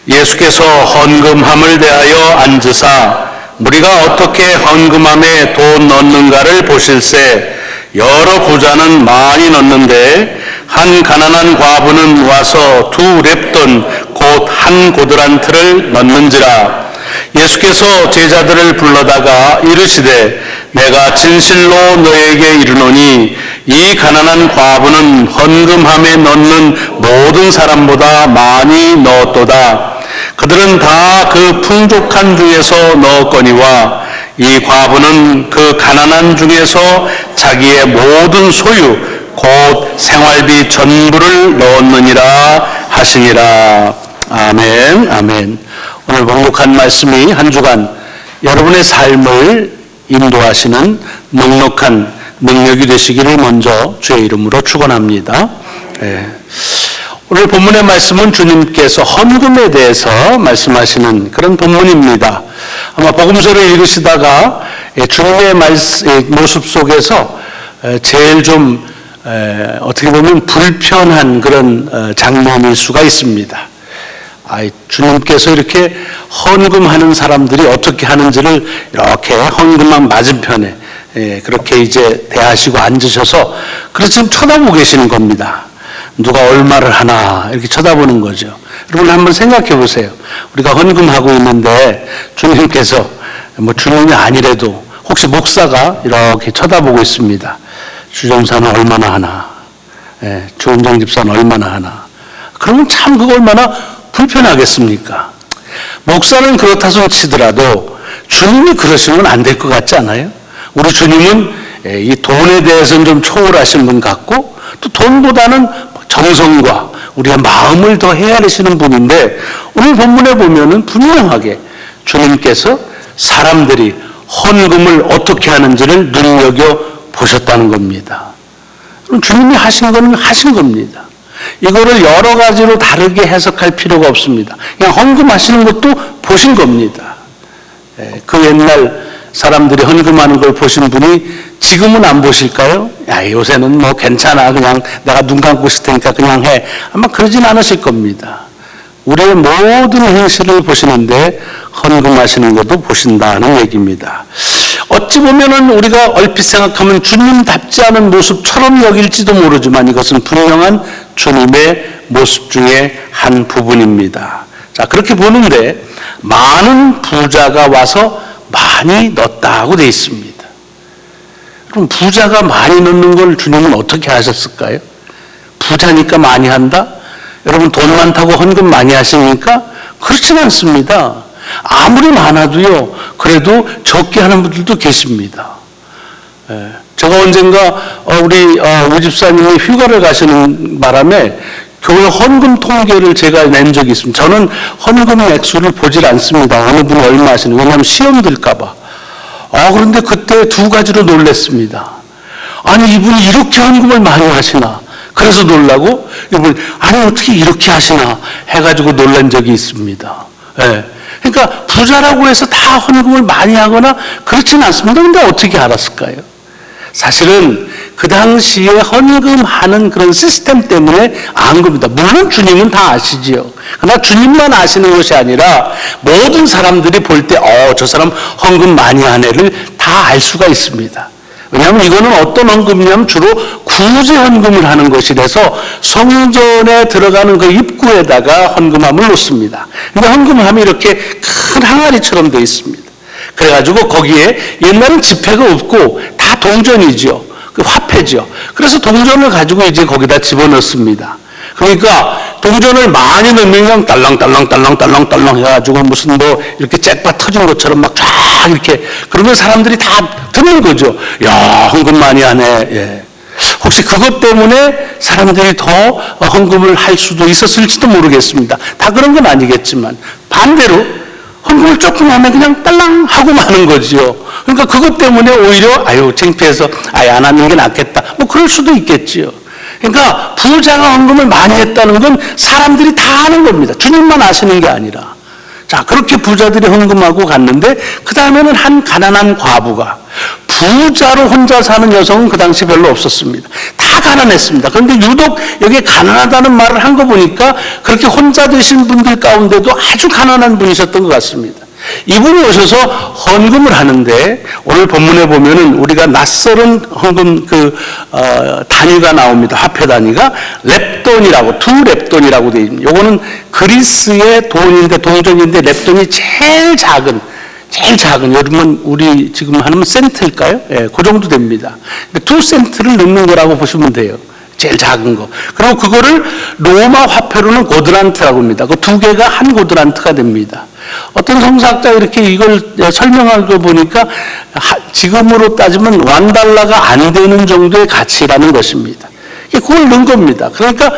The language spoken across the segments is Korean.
예수께서 헌금함을 대하여 앉으사 우리가 어떻게 헌금함에 돈 넣는가를 보실세 여러 부자는 많이 넣는데 한 가난한 과부는 와서 2렙돈 곧 한 고드란트를 넣는지라. 예수께서 제자들을 불러다가 이르시되 내가 진실로 너에게 이르노니 이 가난한 과부는 헌금함에 넣는 모든 사람보다 많이 넣었도다. 그들은 다 그 풍족한 중에서 넣었거니와 이 과부는 그 가난한 중에서 자기의 모든 소유 곧 생활비 전부를 넣었느니라 하시니라. 아멘. 아멘. 오늘 봉독한 말씀이 한 주간 여러분의 삶을 인도하시는 넉넉한 능력이 되시기를 먼저 주의 이름으로 축원합니다. 오늘 본문의 말씀은 주님께서 헌금에 대해서 말씀하시는 그런 본문입니다. 아마 복음서를 읽으시다가 주님의 모습 속에서 제일 좀 어떻게 보면 불편한 그런 장면일 수가 있습니다. 주님께서 이렇게 헌금하는 사람들이 어떻게 하는지를 이렇게 헌금함 맞은편에 그렇게 이제 대하시고 앉으셔서 그렇게 쳐다보고 계시는 겁니다. 누가 얼마를 하나 이렇게 쳐다보는 거죠. 여러분 한번 생각해 보세요. 우리가 헌금하고 있는데 주님께서 주님이 아니래도 혹시 목사가 이렇게 쳐다보고 있습니다. 주정사는 얼마나 하나, 조은정 집사는 얼마나 하나. 그러면 참 그거 얼마나 불편하겠습니까? 목사는 그렇다 손 치더라도 주님이 그러시면 안 될 것 같지 않아요? 우리 주님은 이 돈에 대해서는 좀 초월하신 분 같고 또 돈보다는 정성과 우리의 마음을 더 헤아리시는 분인데 오늘 본문에 보면은 분명하게 주님께서 사람들이 헌금을 어떻게 하는지를 눈여겨 보셨다는 겁니다. 그럼 주님이 하신 건 하신 겁니다. 이거를 여러 가지로 다르게 해석할 필요가 없습니다. 그냥 헌금하시는 것도 보신 겁니다. 그 옛날 사람들이 헌금하는 걸 보신 분이 지금은 안 보실까요? 야, 요새는 뭐 괜찮아. 그냥 내가 눈 감고 있을 테니까 그냥 해. 아마 그러진 않으실 겁니다. 우리의 모든 행실을 보시는데 헌금하시는 것도 보신다는 얘기입니다. 어찌 보면은 우리가 얼핏 생각하면 주님답지 않은 모습처럼 여길지도 모르지만 이것은 분명한 주님의 모습 중에 한 부분입니다. 자, 그렇게 보는데 많은 부자가 와서 많이 넣었다고 되어 있습니다. 그럼 부자가 많이 넣는 걸 주님은 어떻게 하셨을까요? 부자니까 많이 한다? 여러분 돈 많다고 헌금 많이 하십니까? 그렇진 않습니다. 아무리 많아도요, 그래도 적게 하는 분들도 계십니다. 제가 언젠가 우리 집사님이 휴가를 가시는 바람에 교회 헌금 통계를 제가 낸 적이 있습니다. 저는 헌금의 액수를 보질 않습니다. 어느 분이 얼마 하시는, 왜냐하면 시험 들까봐. 그런데 그때 두 가지로 놀랐습니다. 아니, 이분이 이렇게 헌금을 많이 하시나. 그래서 놀라고, 이분, 아니, 어떻게 이렇게 하시나. 해가지고 놀란 적이 있습니다. 그러니까 부자라고 해서 다 헌금을 많이 하거나 그렇지는 않습니다. 근데 어떻게 알았을까요? 사실은 그 당시에 헌금하는 그런 시스템 때문에 안 겁니다. 물론 주님은 다 아시지요. 그러나 주님만 아시는 것이 아니라 모든 사람들이 볼 때 저 사람 헌금 많이 하네를 다 알 수가 있습니다. 왜냐하면 이거는 어떤 헌금이냐면 주로 구제 헌금을 하는 것이라서 성전에 들어가는 그 입구에다가 헌금함을 놓습니다. 근데 헌금함이 이렇게 큰 항아리처럼 되어 있습니다. 그래가지고 거기에 옛날엔 지폐가 없고 다 동전이죠. 그 화폐죠. 그래서 동전을 가지고 이제 거기다 집어넣습니다. 그러니까 동전을 많이 넣으면 딸랑딸랑 해가지고 무슨 뭐 이렇게 잭바 터진 것처럼 막 쫙 이렇게 그러면 사람들이 다 듣는 거죠. 야, 헌금 많이 하네. 혹시 그것 때문에 사람들이 더 헌금을 할 수도 있었을지도 모르겠습니다. 다 그런 건 아니겠지만 반대로 헌금을 조금 하면 그냥 딸랑 하고 마는 거지요. 그러니까 그것 때문에 오히려 창피해서 안 하는 게 낫겠다. 뭐 그럴 수도 있겠지요. 그러니까 부자가 헌금을 많이 했다는 건 사람들이 다 아는 겁니다. 주님만 아시는 게 아니라. 자, 그렇게 부자들이 헌금하고 갔는데 그 다음에는 한 가난한 과부가 부자로 혼자 사는 여성은 그 당시 별로 없었습니다. 다 가난했습니다. 그런데 유독 여기에 가난하다는 말을 한 거 보니까 그렇게 혼자 되신 분들 가운데도 아주 가난한 분이셨던 것 같습니다. 이분이 오셔서 헌금을 하는데, 오늘 본문에 보면은 우리가 낯설은 헌금 단위가 나옵니다. 화폐 단위가 렙돈이라고, 2렙돈이라고 되어 있습니다. 요거는 그리스의 돈인데, 동전인데 렙돈이 제일 작은, 여러분 우리 지금 하는 센트일까요? 예, 그 정도 됩니다. 2센트를 넣는 거라고 보시면 돼요. 제일 작은 거. 그리고 그거를 로마 화폐로는 고드란트라고 합니다. 그 두 개가 한 고드란트가 됩니다. 어떤 성사학자 이렇게 이걸 설명한 거 보니까 지금으로 따지면 $1가 안 되는 정도의 가치라는 것입니다. 그걸 넣은 겁니다. 그러니까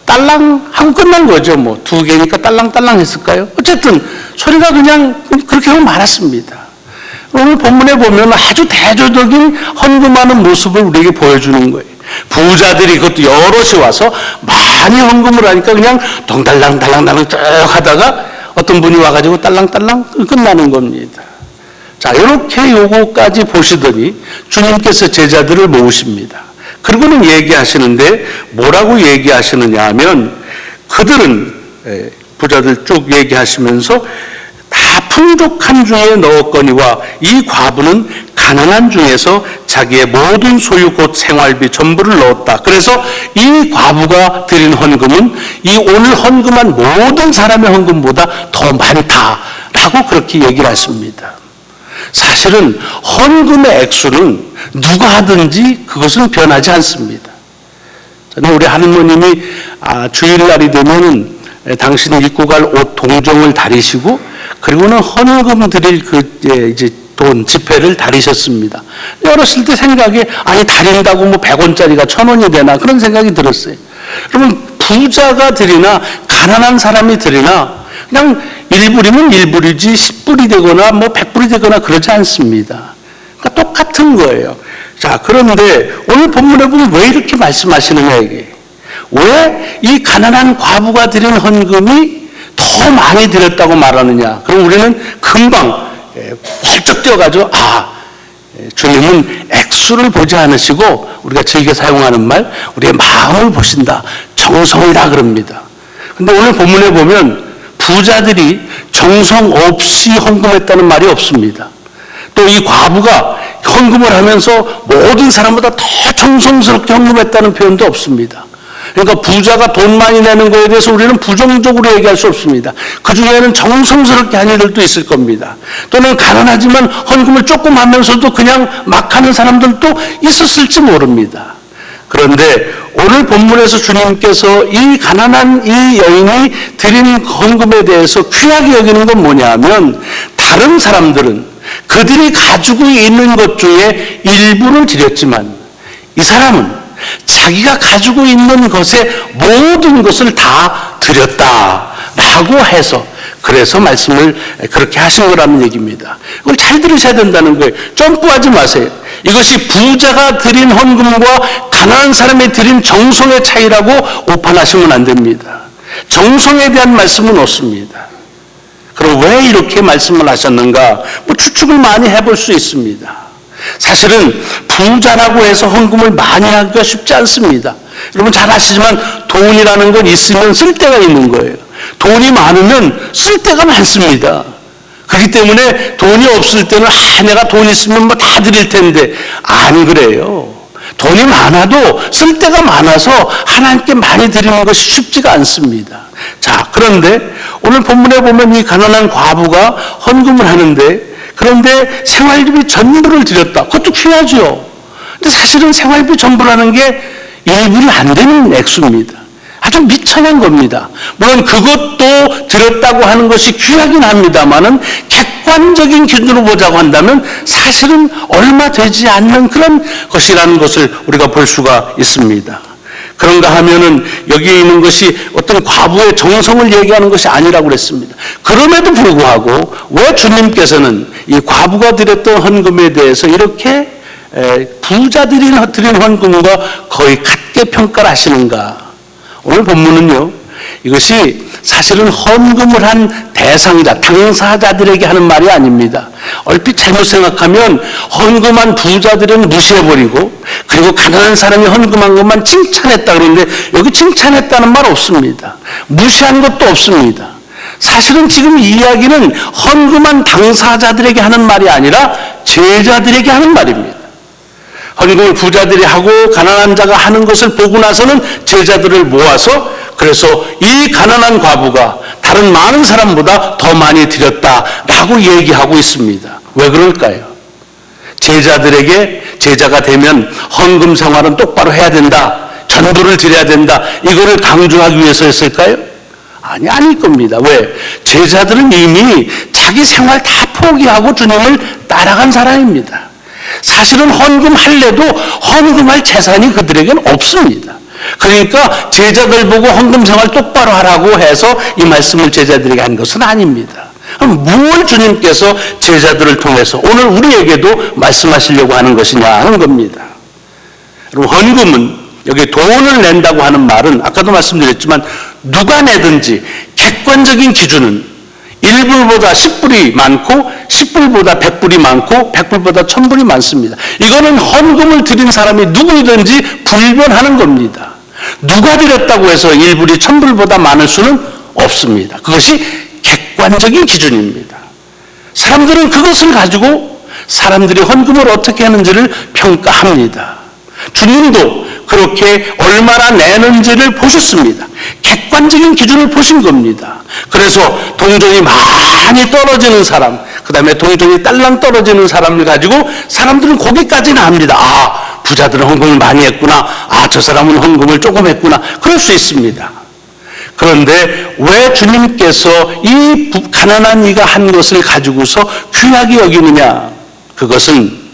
딸랑 하고 끝난 거죠. 뭐 두 개니까 딸랑 했을까요? 어쨌든 소리가 그냥 그렇게 하고 말았습니다. 오늘 본문에 보면 아주 대조적인 헌금하는 모습을 우리에게 보여주는 거예요. 부자들이 그것도 여럿이 와서 많이 헌금을 하니까 그냥 동달랑달랑 쭉 하다가 어떤 분이 와가지고 딸랑딸랑 끝나는 겁니다. 자, 이렇게 요거까지 보시더니 주님께서 제자들을 모으십니다. 그리고는 얘기하시는데 뭐라고 얘기하시느냐 하면, 그들은 부자들 쭉 얘기하시면서 다 풍족한 중에 넣었거니와 이 과부는 가난한 중에서 자기의 모든 소유 곧 생활비 전부를 넣었다. 그래서 이 과부가 드린 헌금은 이 오늘 헌금한 모든 사람의 헌금보다 더 많다라고 그렇게 얘기를 하십니다. 사실은 헌금의 액수는 누가 하든지 그것은 변하지 않습니다. 저는 우리 할머님이 주일날이 되면 당신이 입고 갈 옷 동정을 다리시고, 그리고는 헌금 드릴 이제 돈 지폐를 다리셨습니다. 어렸을 때 생각에 아니 다린다고 뭐 100원짜리가 1000원이 되나 그런 생각이 들었어요. 여러분, 부자가 드리나 가난한 사람이 드리나 그냥 1불이면 1불이지 10불이 되거나 뭐 100불이 되거나 그러지 않습니다. 그러니까 똑같은 거예요. 자, 그런데 오늘 본문에 보면 왜 이렇게 말씀하시느냐, 이게. 왜 이 가난한 과부가 드린 헌금이 더 많이 드렸다고 말하느냐. 그럼 우리는 금방 펄쩍 뛰어가지고 주님은 액수를 보지 않으시고 우리가 즐겨 사용하는 말, 우리의 마음을 보신다, 정성이라 그럽니다. 근데 오늘 본문에 보면 부자들이 정성 없이 헌금했다는 말이 없습니다. 또 이 과부가 헌금을 하면서 모든 사람보다 더 정성스럽게 헌금했다는 표현도 없습니다. 그러니까 부자가 돈 많이 내는 거에 대해서 우리는 부정적으로 얘기할 수 없습니다. 그 중에는 정성스럽게 한 이들도 있을 겁니다. 또는 가난하지만 헌금을 조금 하면서도 그냥 막 하는 사람들도 있었을지 모릅니다. 그런데 오늘 본문에서 주님께서 이 가난한 이 여인이 드린 헌금에 대해서 귀하게 여기는 건 뭐냐면, 다른 사람들은 그들이 가지고 있는 것 중에 일부를 드렸지만 이 사람은 자기가 가지고 있는 것의 모든 것을 다 드렸다라고 해서, 그래서 말씀을 그렇게 하신 거라는 얘기입니다. 이걸 잘 들으셔야 된다는 거예요. 점프하지 마세요. 이것이 부자가 드린 헌금과 가난한 사람이 드린 정성의 차이라고 오판하시면 안 됩니다. 정성에 대한 말씀은 없습니다. 그럼 왜 이렇게 말씀을 하셨는가? 뭐 추측을 많이 해볼 수 있습니다. 사실은 부자라고 해서 헌금을 많이 하기가 쉽지 않습니다. 여러분 잘 아시지만 돈이라는 건 있으면 쓸 데가 있는 거예요. 돈이 많으면 쓸 데가 많습니다. 그렇기 때문에 돈이 없을 때는 내가 돈 있으면 뭐 다 드릴 텐데, 안 그래요. 돈이 많아도 쓸 데가 많아서 하나님께 많이 드리는 것이 쉽지가 않습니다. 자, 그런데 오늘 본문에 보면 이 가난한 과부가 헌금을 하는데, 그런데 생활비 전부를 드렸다. 그것도 귀하죠. 근데 사실은 생활비 전부라는 게 일분이 안 되는 액수입니다. 아주 미천한 겁니다. 물론 그것도 드렸다고 하는 것이 귀하긴 합니다만은 객관적인 기준으로 보자고 한다면 사실은 얼마 되지 않는 그런 것이라는 것을 우리가 볼 수가 있습니다. 그런가 하면은 여기에 있는 것이 어떤 과부의 정성을 얘기하는 것이 아니라고 그랬습니다. 그럼에도 불구하고 왜 주님께서는 이 과부가 드렸던 헌금에 대해서 이렇게 부자들이 드린 헌금과 거의 같게 평가를 하시는가? 오늘 본문은요, 이것이 사실은 헌금을 한 대상자, 당사자들에게 하는 말이 아닙니다. 얼핏 잘못 생각하면 헌금한 부자들은 무시해버리고 그리고 가난한 사람이 헌금한 것만 칭찬했다 그러는데 여기 칭찬했다는 말 없습니다. 무시한 것도 없습니다. 사실은 지금 이 이야기는 헌금한 당사자들에게 하는 말이 아니라 제자들에게 하는 말입니다. 헌금을 부자들이 하고 가난한 자가 하는 것을 보고 나서는 제자들을 모아서 그래서 이 가난한 과부가 다른 많은 사람보다 더 많이 드렸다라고 얘기하고 있습니다. 왜 그럴까요? 제자가 되면 헌금 생활은 똑바로 해야 된다. 전부를 드려야 된다. 이거를 강조하기 위해서였을까요? 아닐 겁니다. 왜? 제자들은 이미 자기 생활 다 포기하고 주님을 따라간 사람입니다. 사실은 헌금할래도 헌금할 재산이 그들에게는 없습니다. 그러니까 제자들 보고 헌금 생활 똑바로 하라고 해서 이 말씀을 제자들에게 한 것은 아닙니다. 그럼 무엇을 주님께서 제자들을 통해서 오늘 우리에게도 말씀하시려고 하는 것이냐 하는 겁니다. 여러분, 헌금은 여기 돈을 낸다고 하는 말은 아까도 말씀드렸지만 누가 내든지 객관적인 기준은 1불보다 10불이 많고 10불보다 100불이 많고 100불보다 1000불이 많습니다. 이거는 헌금을 드린 사람이 누구든지 불변하는 겁니다. 누가 드렸다고 해서 1불이 1000불보다 많을 수는 없습니다. 그것이 객관적인 기준입니다. 사람들은 그것을 가지고 사람들이 헌금을 어떻게 하는지를 평가합니다. 주님도 그렇게 얼마나 내는지를 보셨습니다. 객관적인 기준을 보신 겁니다. 그래서 동전이 많이 떨어지는 사람, 그 다음에 동전이 딸랑 떨어지는 사람을 가지고 사람들은 거기까지는 압니다. 부자들은 헌금을 많이 했구나. 저 사람은 헌금을 조금 했구나. 그럴 수 있습니다. 그런데 왜 주님께서 이 가난한 이가 한 것을 가지고서 귀하게 여기느냐? 그것은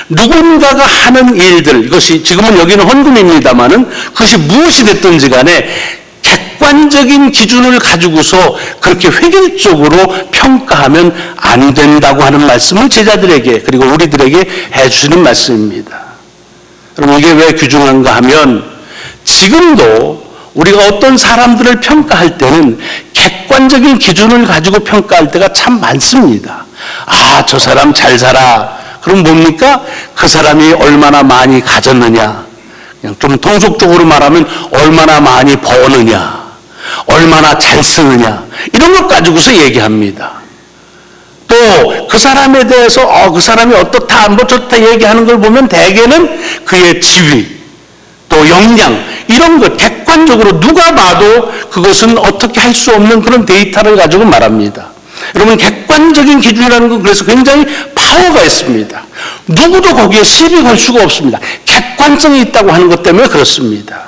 누군가가 하는 일들, 이것이 지금은 여기는 헌금입니다마는 그것이 무엇이 됐든지 간에 객관적인 기준을 가지고서 그렇게 획일적으로 평가하면 안 된다고 하는 말씀을 제자들에게 그리고 우리들에게 해주시는 말씀입니다. 그럼 이게 왜 귀중한가 하면 지금도 우리가 어떤 사람들을 평가할 때는 객관적인 기준을 가지고 평가할 때가 참 많습니다. 저 사람 잘 살아. 그럼 뭡니까? 그 사람이 얼마나 많이 가졌느냐. 그냥 좀 통속적으로 말하면 얼마나 많이 버느냐. 얼마나 잘 쓰느냐. 이런 것 가지고서 얘기합니다. 또 그 사람에 대해서 그 사람이 어떻다 뭐 좋다 얘기하는 걸 보면 대개는 그의 지위 또 역량 이런 것 객관적으로 누가 봐도 그것은 어떻게 할 수 없는 그런 데이터를 가지고 말합니다. 여러분, 객관적인 기준이라는 건 그래서 굉장히 파워가 있습니다. 누구도 거기에 시비 걸 수가 없습니다. 객관성이 있다고 하는 것 때문에 그렇습니다.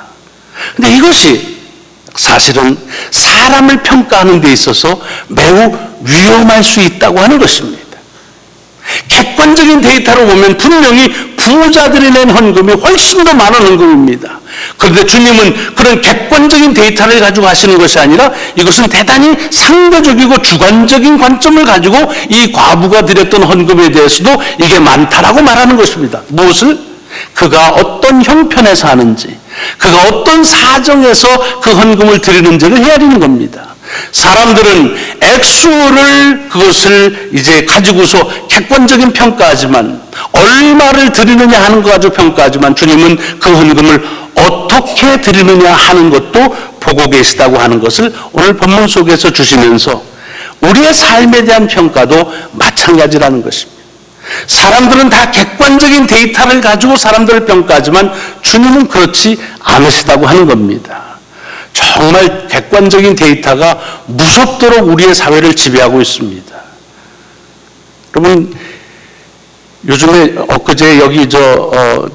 근데 이것이 사실은 사람을 평가하는 데 있어서 매우 위험할 수 있다고 하는 것입니다. 객관적인 데이터로 보면 분명히 부자들이 낸 헌금이 훨씬 더 많은 헌금입니다. 그런데 주님은 그런 객관적인 데이터를 가지고 하시는 것이 아니라 이것은 대단히 상대적이고 주관적인 관점을 가지고 이 과부가 드렸던 헌금에 대해서도 이게 많다라고 말하는 것입니다. 무엇을? 그가 어떤 형편에서 하는지, 그가 어떤 사정에서 그 헌금을 드리는지를 헤아리는 겁니다. 사람들은 액수를 그것을 이제 가지고서 객관적인 평가하지만 얼마를 드리느냐 하는 거 가지고 평가하지만 주님은 그 헌금을 어떻게 드리느냐 하는 것도 보고 계시다고 하는 것을 오늘 본문 속에서 주시면서 우리의 삶에 대한 평가도 마찬가지라는 것입니다. 사람들은 다 객관적인 데이터를 가지고 사람들을 평가하지만 주님은 그렇지 않으시다고 하는 겁니다. 정말 객관적인 데이터가 무섭도록 우리의 사회를 지배하고 있습니다. 여러분, 요즘에 엊그제 여기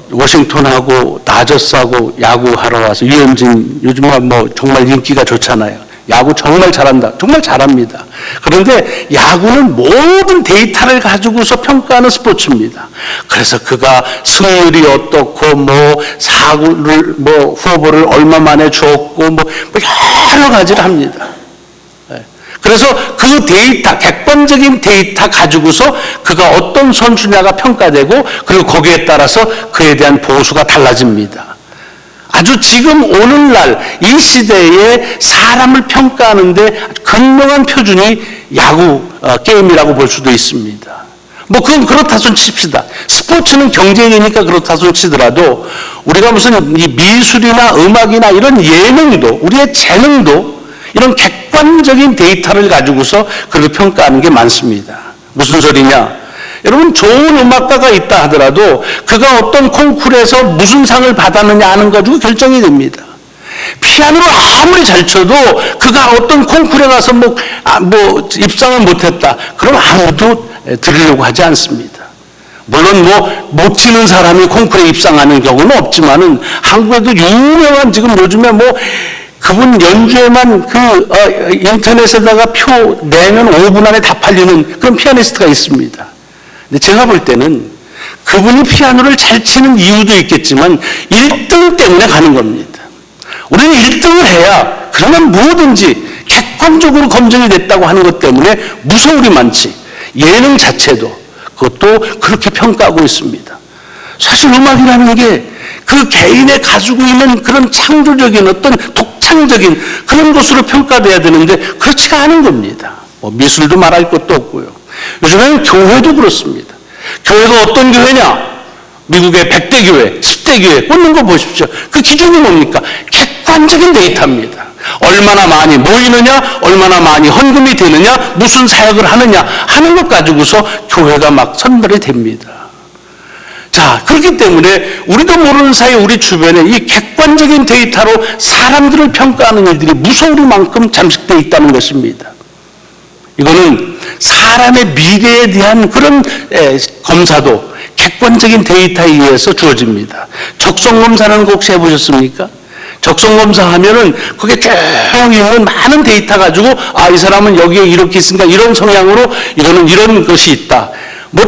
워싱턴하고 다저스하고 야구하러 와서 유현진 요즘은 뭐 정말 인기가 좋잖아요. 야구 정말 잘한다. 정말 잘합니다. 그런데 야구는 모든 데이터를 가지고서 평가하는 스포츠입니다. 그래서 그가 승률이 어떻고 사구를 후보를 얼마 만에 줬고 여러 가지를 합니다. 그래서 그 데이터, 객관적인 데이터 가지고서 그가 어떤 선수냐가 평가되고 그리고 거기에 따라서 그에 대한 보수가 달라집니다. 아주 지금 오늘날 이 시대에 사람을 평가하는데 아주 극명한 표준이 야구 게임이라고 볼 수도 있습니다. 뭐 그건 그렇다 손 칩시다. 스포츠는 경쟁이니까 그렇다 손 치더라도 우리가 무슨 이 미술이나 음악이나 이런 예능도, 우리의 재능도 이런 객관적인 데이터를 가지고서 그렇게 평가하는 게 많습니다. 무슨 소리냐? 여러분, 좋은 음악가가 있다 하더라도 그가 어떤 콩쿠르에서 무슨 상을 받았느냐 하는 거 가지고 결정이 됩니다. 피아노를 아무리 잘 쳐도 그가 어떤 콩쿠르에 가서 뭐 입상을 못했다. 그럼 아무도 들으려고 하지 않습니다. 물론 못 치는 사람이 콩쿠르에 입상하는 경우는 없지만은 한국에도 유명한 지금 요즘에 그분 연주에만 인터넷에다가 표 내면 5분 안에 다 팔리는 그런 피아니스트가 있습니다. 근데 제가 볼 때는 그분이 피아노를 잘 치는 이유도 있겠지만 1등 때문에 가는 겁니다. 우리는 1등을 해야 그러면 뭐든지 객관적으로 검증이 됐다고 하는 것 때문에 무서울이 많지. 예능 자체도 그것도 그렇게 평가하고 있습니다. 사실 음악이라는 게 그 개인의 가지고 있는 그런 창조적인 어떤 독창적인 그런 것으로 평가돼야 되는데 그렇지가 않은 겁니다. 미술도 말할 것도 없고요. 요즘에는 교회도 그렇습니다. 교회가 어떤 교회냐? 미국의 100대 교회, 10대 교회 꽂는 거 보십시오. 그 기준이 뭡니까? 객관적인 데이터입니다. 얼마나 많이 모이느냐, 얼마나 많이 헌금이 되느냐, 무슨 사역을 하느냐 하는 것 가지고서 교회가 막 선별이 됩니다. 자, 그렇기 때문에 우리도 모르는 사이에 우리 주변에 이 객관적인 데이터로 사람들을 평가하는 일들이 무서울 만큼 잠식되어 있다는 것입니다. 이거는 사람의 미래에 대한 그런 검사도 객관적인 데이터에 의해서 주어집니다. 적성검사는 혹시 해보셨습니까? 적성검사하면은 그게 쭉 있는 많은 데이터 가지고 이 사람은 여기에 이렇게 있으니까 이런 성향으로 이거는 이런 것이 있다.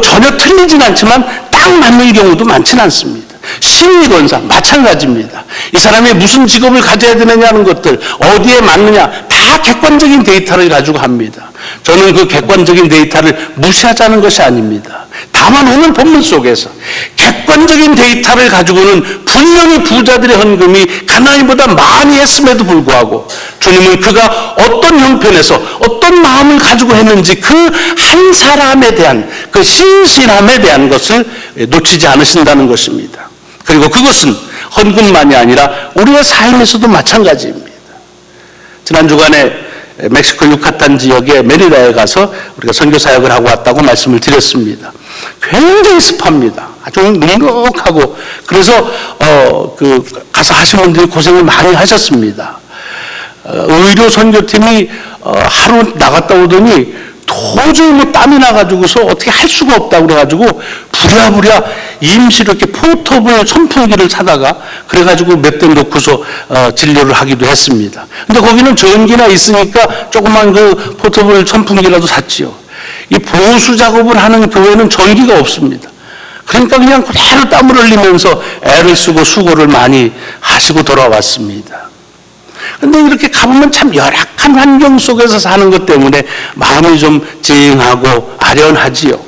전혀 틀리진 않지만 딱 맞는 경우도 많지는 않습니다. 심리검사 마찬가지입니다. 이 사람이 무슨 직업을 가져야 되느냐는 것들, 어디에 맞느냐 다 객관적인 데이터를 가지고 합니다. 저는 그 객관적인 데이터를 무시하자는 것이 아닙니다. 다만 오늘 본문 속에서 객관적인 데이터를 가지고는 분명히 부자들의 헌금이 가난이보다 많이 했음에도 불구하고 주님은 그가 어떤 형편에서 어떤 마음을 가지고 했는지 그 한 사람에 대한 그 신실함에 대한 것을 놓치지 않으신다는 것입니다. 그리고 그것은 헌금만이 아니라 우리의 삶에서도 마찬가지입니다. 지난 주간에 멕시코 유카탄 지역의 메리다에 가서 우리가 선교 사역을 하고 왔다고 말씀을 드렸습니다. 굉장히 습합니다. 아주 눅눅하고 그래서 가서 하신 분들이 고생을 많이 하셨습니다. 의료 선교팀이 하루 나갔다 오더니 도저히 땀이 나가지고서 어떻게 할 수가 없다고 그래가지고 부랴부랴 임시로 이렇게 포터블 선풍기를 사다가 그래가지고 몇 대 놓고서 진료를 하기도 했습니다. 근데 거기는 전기나 있으니까 조그만 그 포터블 선풍기라도 샀지요. 이 보수 작업을 하는 교회는 전기가 없습니다. 그러니까 그냥 그대로 땀을 흘리면서 애를 쓰고 수고를 많이 하시고 돌아왔습니다. 근데 이렇게 가보면 참 열악한 환경 속에서 사는 것 때문에 마음이 좀 찡하고 아련하지요.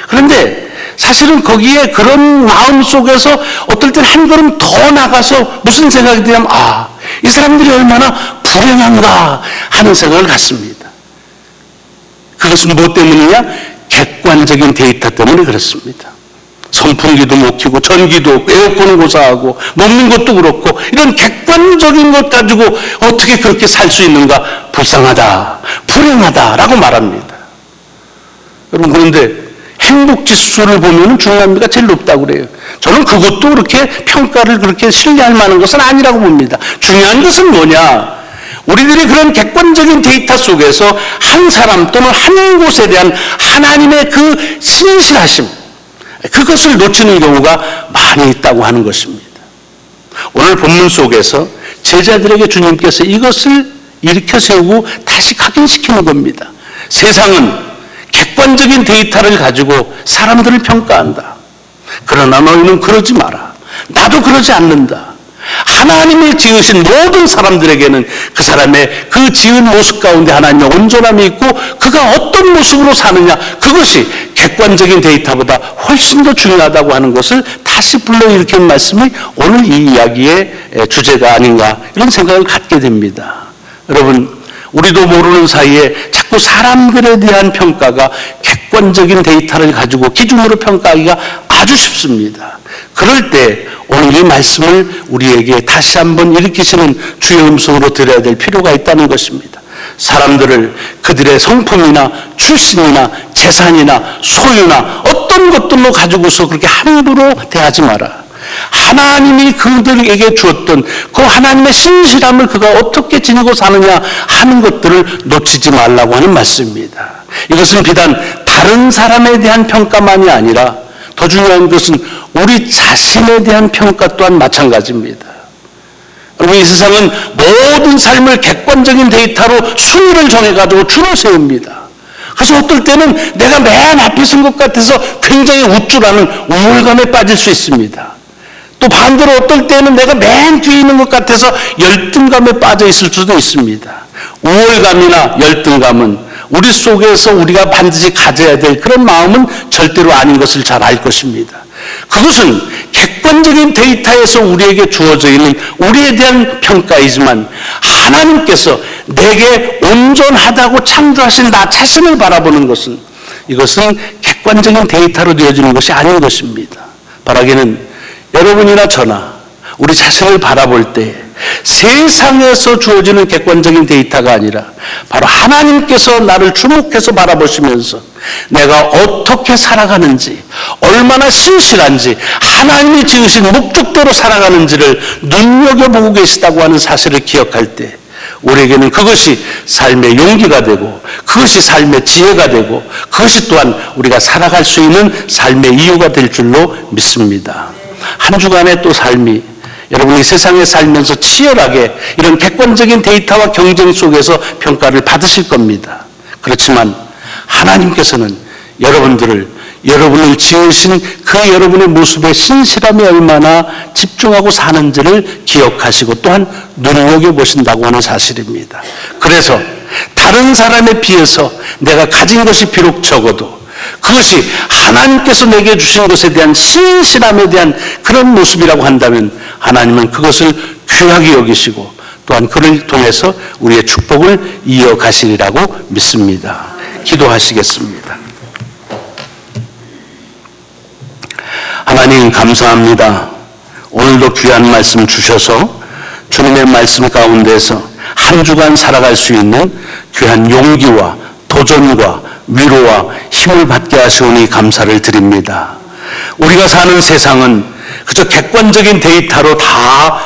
그런데 사실은 거기에 그런 마음 속에서 어떨 땐 한 걸음 더 나가서 무슨 생각이 드냐면 이 사람들이 얼마나 불행한가 하는 생각을 갖습니다. 그것은 무엇 때문이냐? 객관적인 데이터 때문에 그렇습니다. 선풍기도 못 켜고 전기도 없고 에어컨은 고사하고 먹는 것도 그렇고 이런 객관적인 것 가지고 어떻게 그렇게 살 수 있는가? 불쌍하다, 불행하다라고 말합니다. 여러분, 그런데 행복지수를 보면 중남미가 제일 높다고 그래요. 저는 그것도 그렇게 평가를 그렇게 신뢰할 만한 것은 아니라고 봅니다. 중요한 것은 뭐냐? 우리들이 그런 객관적인 데이터 속에서 한 사람 또는 한 곳에 대한 하나님의 그 신실하심, 그것을 놓치는 경우가 많이 있다고 하는 것입니다. 오늘 본문 속에서 제자들에게 주님께서 이것을 일으켜 세우고 다시 각인시키는 겁니다. 세상은 객관적인 데이터를 가지고 사람들을 평가한다. 그러나 너희는 그러지 마라. 나도 그러지 않는다. 하나님이 지으신 모든 사람들에게는 그 사람의 그 지은 모습 가운데 하나님의 온전함이 있고 그가 어떤 모습으로 사느냐, 그것이 객관적인 데이터보다 훨씬 더 중요하다고 하는 것을 다시 불러일으키는 말씀이 오늘 이 이야기의 주제가 아닌가, 이런 생각을 갖게 됩니다. 여러분, 우리도 모르는 사이에 자꾸 사람들에 대한 평가가 객관적인 데이터를 가지고 기준으로 평가하기가 아주 쉽습니다. 그럴 때 오늘 이 말씀을 우리에게 다시 한번 일으키시는 주의 음성으로 들어야 될 필요가 있다는 것입니다. 사람들을 그들의 성품이나 출신이나 재산이나 소유나 어떤 것들로 가지고서 그렇게 함부로 대하지 마라. 하나님이 그들에게 주었던 그 하나님의 신실함을 그가 어떻게 지니고 사느냐 하는 것들을 놓치지 말라고 하는 말씀입니다. 이것은 비단 다른 사람에 대한 평가만이 아니라 더 중요한 것은 우리 자신에 대한 평가 또한 마찬가지입니다. 여러분, 이 세상은 모든 삶을 객관적인 데이터로 순위를 정해가지고 줄을 세웁니다. 그래서 어떨 때는 내가 맨 앞에 쓴 것 같아서 굉장히 우쭐하는 우울감에 빠질 수 있습니다. 또 반대로 어떨 때는 내가 맨 뒤에 있는 것 같아서 열등감에 빠져 있을 수도 있습니다. 우월감이나 열등감은 우리 속에서 우리가 반드시 가져야 될 그런 마음은 절대로 아닌 것을 잘 알 것입니다. 그것은 객관적인 데이터에서 우리에게 주어져 있는 우리에 대한 평가이지만 하나님께서 내게 온전하다고 창조하신 나 자신을 바라보는 것은 이것은 객관적인 데이터로 되어지는 것이 아닌 것입니다. 바라기는 여러분이나 저나 우리 자신을 바라볼 때 세상에서 주어지는 객관적인 데이터가 아니라 바로 하나님께서 나를 주목해서 바라보시면서 내가 어떻게 살아가는지, 얼마나 신실한지, 하나님이 지으신 목적대로 살아가는지를 눈여겨보고 계시다고 하는 사실을 기억할 때 우리에게는 그것이 삶의 용기가 되고 그것이 삶의 지혜가 되고 그것이 또한 우리가 살아갈 수 있는 삶의 이유가 될 줄로 믿습니다. 한 주간의 또 삶이 여러분이 세상에 살면서 치열하게 이런 객관적인 데이터와 경쟁 속에서 평가를 받으실 겁니다. 그렇지만 하나님께서는 여러분을 지으신 그 여러분의 모습에 신실함이 얼마나 집중하고 사는지를 기억하시고 또한 눈여겨보신다고 하는 사실입니다. 그래서 다른 사람에 비해서 내가 가진 것이 비록 적어도 그것이 하나님께서 내게 주신 것에 대한 신실함에 대한 그런 모습이라고 한다면 하나님은 그것을 귀하게 여기시고 또한 그를 통해서 우리의 축복을 이어가시리라고 믿습니다. 기도하시겠습니다. 하나님 감사합니다. 오늘도 귀한 말씀 주셔서 주님의 말씀 가운데서 한 주간 살아갈 수 있는 귀한 용기와 도전과 위로와 힘을 받게 하시오니 감사를 드립니다. 우리가 사는 세상은 그저 객관적인 데이터로 다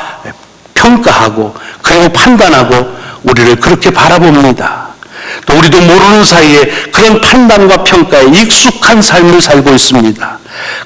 평가하고 그리고 판단하고 우리를 그렇게 바라봅니다. 또 우리도 모르는 사이에 그런 판단과 평가에 익숙한 삶을 살고 있습니다.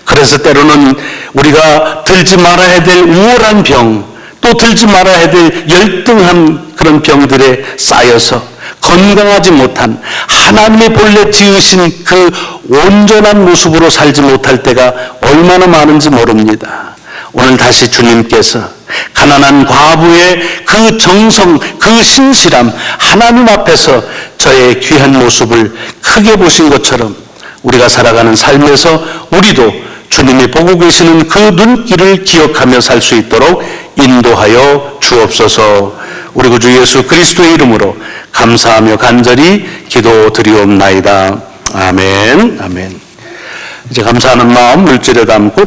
그래서 때로는 우리가 들지 말아야 될 우월한 병, 또 들지 말아야 될 열등한 그런 병들에 쌓여서 건강하지 못한 하나님이 본래 지으신 그 온전한 모습으로 살지 못할 때가 얼마나 많은지 모릅니다. 오늘 다시 주님께서 가난한 과부의 그 정성, 그 신실함, 하나님 앞에서 저의 귀한 모습을 크게 보신 것처럼 우리가 살아가는 삶에서 우리도 주님이 보고 계시는 그 눈길을 기억하며 살 수 있도록 인도하여 주옵소서. 우리 구주 예수 그리스도의 이름으로 감사하며 간절히 기도드리옵나이다. 아멘. 아멘. 이제 감사하는 마음 물질에 담고